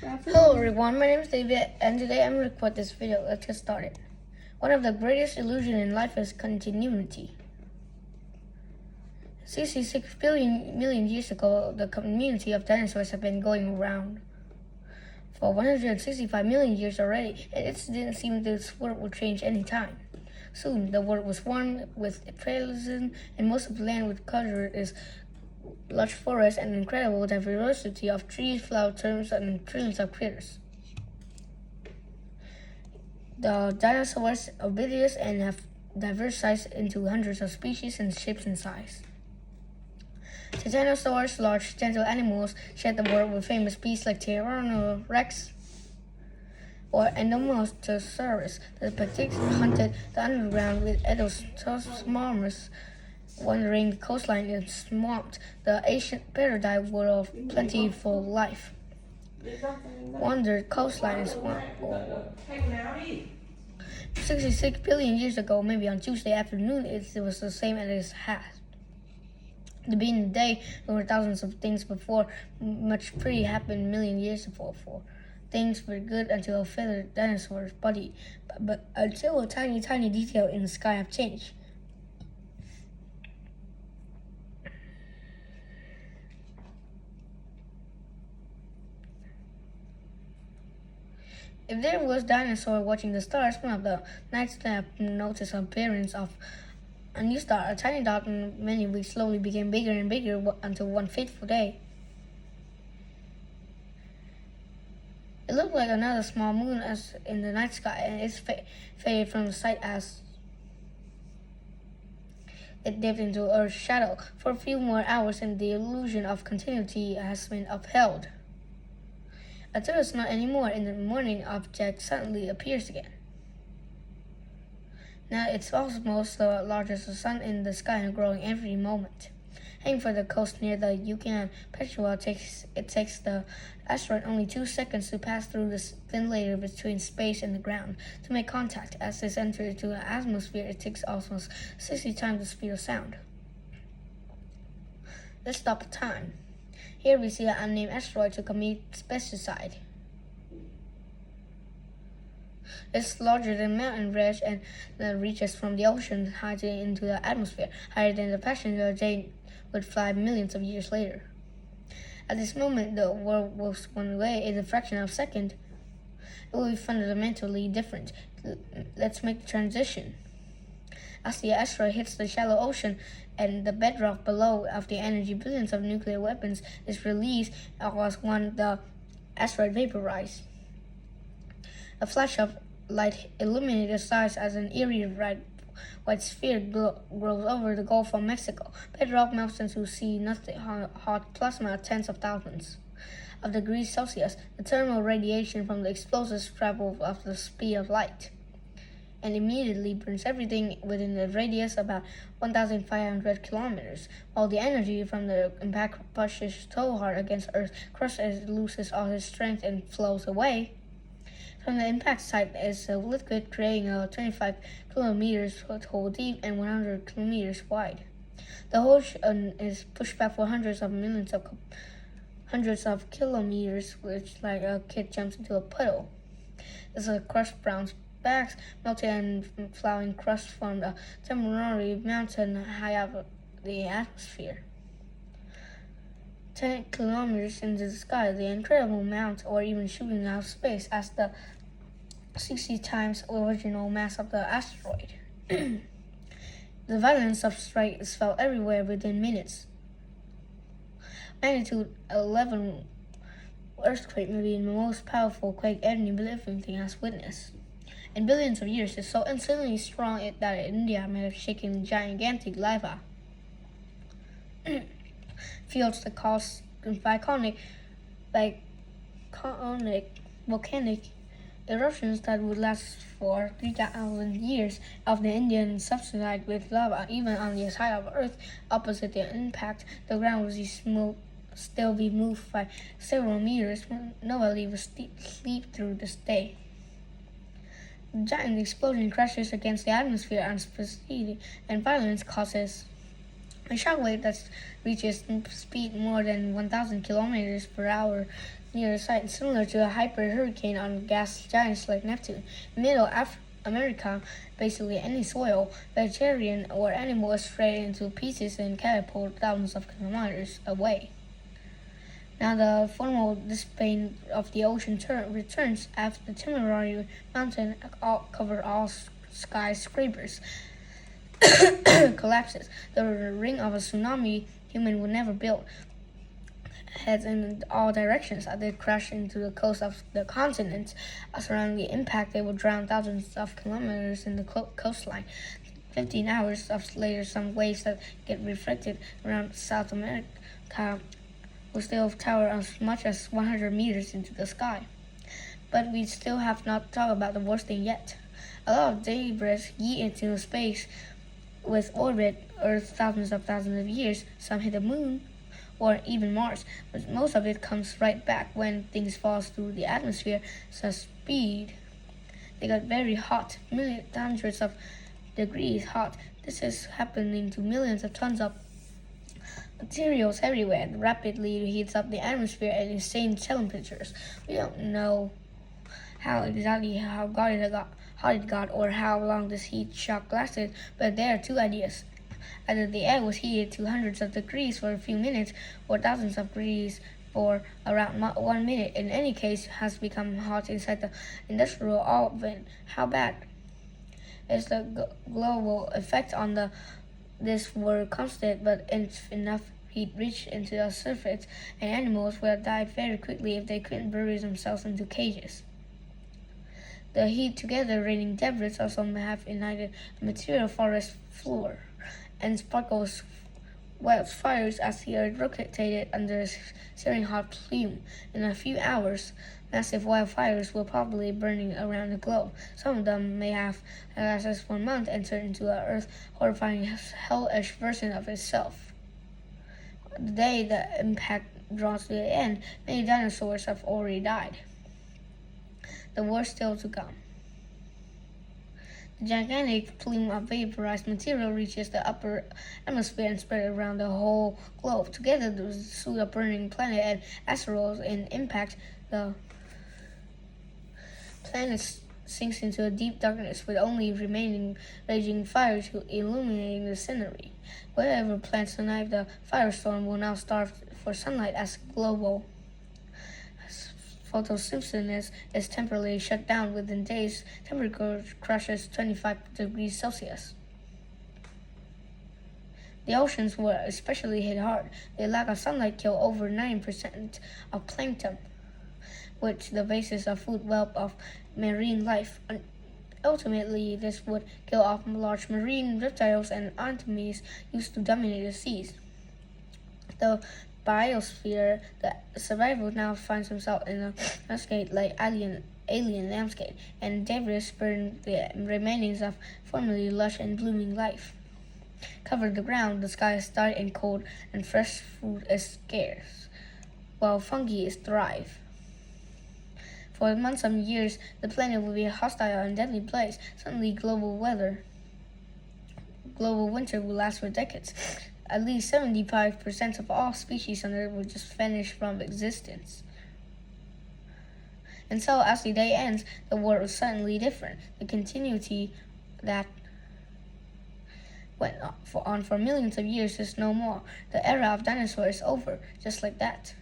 Hello everyone, my name is David and today I'm going to record this video. Let's get started. One of the greatest illusions in life is continuity. 66 million years ago, the community of dinosaurs have been going around for 165 million years already, and it didn't seem this world would change any time. Soon, the world was warm with vegetation, and most of the land was covered with large forests and incredible diversity of trees, flowers, and trillions of critters. The dinosaurs are bilious and have diversified into hundreds of species and shapes and size. The dinosaurs, large, gentle animals, shared the world with famous beasts like Tyrannosaurus Rex or Endomosaurus that particularly hunted the underground with Edosaurosaurus, wandering the coastline and swamped the ancient paradise world of plentiful life. Wandered coastline and swamp. 66 billion years ago, maybe on Tuesday afternoon, it was the same as it has. The beginning of the day, there were thousands of things before. Much pretty happened a million years before. Things were good until a feathered dinosaur's body, but until a tiny detail in the sky have changed. If there was a dinosaur watching the stars, one of the night staff noticed the appearance of a new star. A tiny dot in many weeks slowly became bigger and bigger until one fateful day. It looked like another small moon as in the night sky, and it faded from the sight as it dipped into Earth's shadow. For a few more hours, and the illusion of continuity has been upheld. Until it's not anymore, in the morning, object suddenly appears again. Now it's almost the largest the sun in the sky and growing every moment. Heading for the coast near the Yukon Peninsula, it takes the asteroid only 2 seconds to pass through this thin layer between space and the ground to make contact. As it enters into the atmosphere, it takes almost 60 times the speed of sound. Let's stop time. Here we see an unnamed asteroid to commit specified. It's larger than Mountain Ridge and reaches from the ocean high into the atmosphere, higher than the passenger jet would fly millions of years later. At this moment, the world moves one way in a fraction of a second. It will be fundamentally different. Let's make the transition. As the asteroid hits the shallow ocean and the bedrock below of the energy, billions of nuclear weapons is released as one the asteroid vaporized. A flash of light illuminated the stars as an eerie red white sphere grows over the Gulf of Mexico. Bedrock melts into sea nothing hot plasma at tens of thousands of degrees Celsius. The thermal radiation from the explosives travels at the speed of light and immediately burns everything within the radius about 1,500 kilometers, while the energy from the impact pushes so hard against Earth, crushes, loses all its strength, and flows away. From the impact site is a liquid creating a 25 kilometers hole deep and 100 kilometers wide. The hole is pushed back for hundreds of kilometers, which like a kid jumps into a puddle. There's a crushed brown bags, melted and flowing crust from a temporary mountain high up the atmosphere. 10 kilometers into the sky, the incredible amount, or even shooting out of space as the 60 times original mass of the asteroid. The violence of strike is felt everywhere within minutes. Magnitude 11 earthquake may be the most powerful quake any living thing has witnessed. In billions of years, it's so insanely strong that India may have shaken gigantic lava. Fields that cause volcanic eruptions that would last for 3,000 years of the Indian subsidized with lava. Even on the side of Earth, opposite the impact, the ground would still be moved by several meters. Nobody would sleep through this day. The giant explosion crashes against the atmosphere and speed and violence causes a shockwave that reaches speed more than 1,000 kilometers per hour near the site, similar to a hyper hurricane on gas giants like Neptune. In Middle America, basically any soil, vegetarian or animal is shredded into pieces and catapulted thousands of kilometers away. Now the formal disband of the ocean returns after the temporary mountain cover all skyscrapers collapses. The ring of a tsunami human would never build heads in all directions as they crash into the coast of the continents. Surrounding the impact, they will drown thousands of kilometers in the coastline. 15 hours later, some waves that get reflected around South America will still tower as much as 100 meters into the sky. But we still have not talked about the worst thing yet. A lot of debris yeet into space with orbit Earth thousands of years. Some hit the moon or even Mars, but most of it comes right back when things fall through the atmosphere. So speed, they got very hot, hundreds of degrees hot. This is happening to millions of tons of materials everywhere and rapidly heats up the atmosphere at insane temperatures. We don't know how hot it got or how long this heat shock lasted, but there are two ideas. Either the air was heated to hundreds of degrees for a few minutes or thousands of degrees for around 1 minute. In any case, it has become hot inside the industrial oven. How bad is the global effect on this were constant, but if enough heat reached into the surface, and animals would have died very quickly if they couldn't bury themselves into cages. The heat together raining debris also may have ignited a material forest floor and sparkles wildfires as the earth rotated under a searing hot plume. In a few hours, massive wildfires will probably be burning around the globe. Some of them may have lasted for a month and turned into an earth horrifying hellish version of itself. The day the impact draws to the end, many dinosaurs have already died. The worst still to come. The gigantic plume of vaporized material reaches the upper atmosphere and spread around the whole globe. Together, the suit of burning planet and asteroids in impact, the planet sinks into a deep darkness with only remaining raging fire to illuminate the scenery. Whatever plans survive the firestorm will now starve for sunlight as global photosynthesis is temporarily shut down. Within days, temperature crashes 25 degrees Celsius. The oceans were especially hit hard. The lack of sunlight killed over 9% of plankton, which the basis of food web of marine life. Ultimately, this would kill off large marine reptiles and amphibians used to dominate the seas. The biosphere, the survivor now finds himself in a landscape like alien landscape, and debris burned the remainings of formerly lush and blooming life. Covered the ground, the sky is dark and cold, and fresh food is scarce, while fungi thrive. For months and years, the planet will be a hostile and deadly place. Suddenly, global winter will last for decades. At least 75% of all species on Earth will just vanish from existence. And so, as the day ends, the world is suddenly different. The continuity that went on for millions of years is no more. The era of dinosaurs is over, just like that.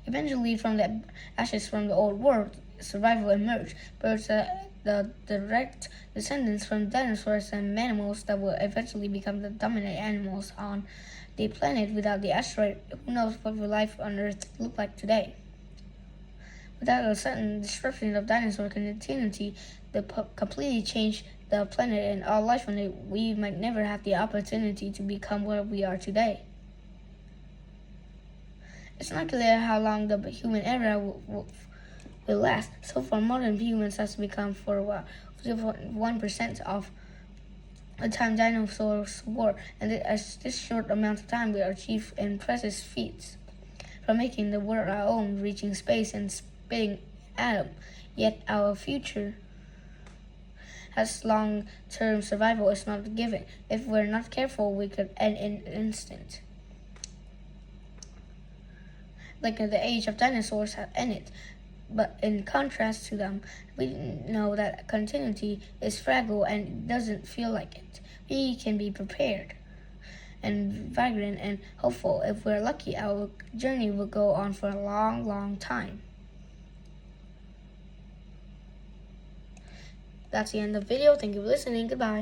Eventually, from the ashes from the old world, survival emerged. Birds the direct descendants from dinosaurs and mammals that will eventually become the dominant animals on the planet. Without the asteroid, who knows what will life on Earth look like today? Without a sudden disruption of dinosaur continuity, the completely changed the planet and all life on it, we might never have the opportunity to become what we are today. It's not clear how long the human era will last. So far, modern humans has become for 1% of the time dinosaurs were, and in this short amount of time we achieved impressive feats, from making the world our own, reaching space and spitting atom. Yet our future has long-term survival is not given. If we're not careful, we could end in an instant. like the age of dinosaurs have ended. But in contrast to them, we know that continuity is fragile and doesn't feel like it. We can be prepared and vibrant and hopeful. If we're lucky, our journey will go on for a long, long time. That's the end of the video. Thank you for listening. Goodbye.